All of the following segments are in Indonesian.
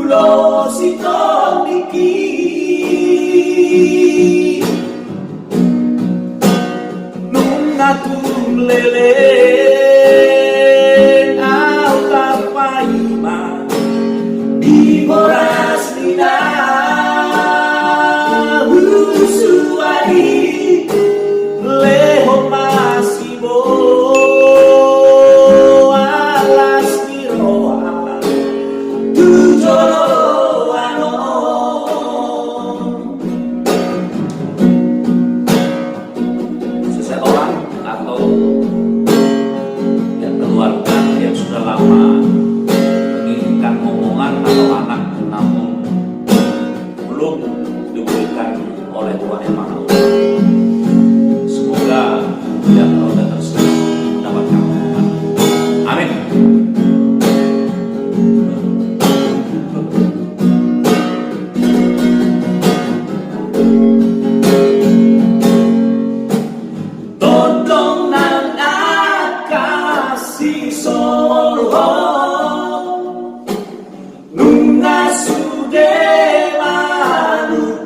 ulo sitong niki nung atung lele au kapaima di moras nina usuari leho masibo alas miroa tujolo ano seseorang atau ya keluarga yang sudah lama menginginkan momongan atau anak namun belum diberikan oleh Tuhan yang Maha. Semoga dia keluarga tersebut mendapatkan momongan. Amin. Todong nang akasih solo nunga sude manukuni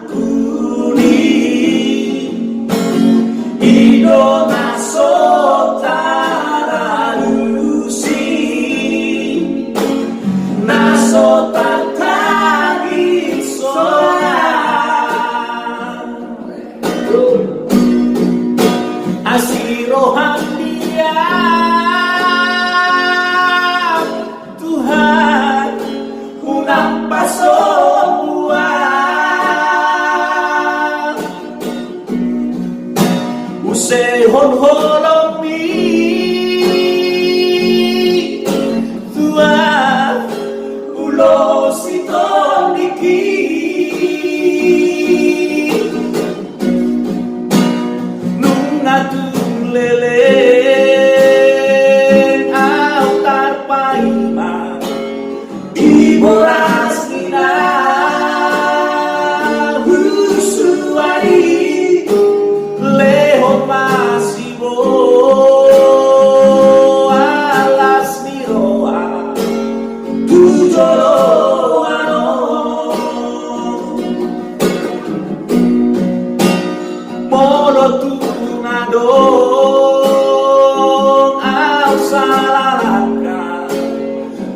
ido nasotara lusi nasotatagi soran asirohan dia Tuhan unang pasok buah usehon holomi Tuhan ulo sitong niki nung atung leleng au tarpaima di moras nina usuari leho masibo alas miroa tujolo ano molo tungadong au salalaka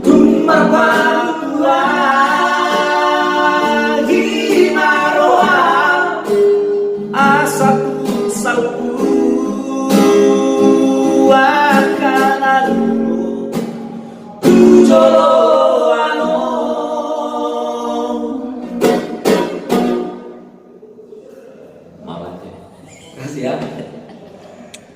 tumarpatua himaroa asatu salpu akan alu tujolo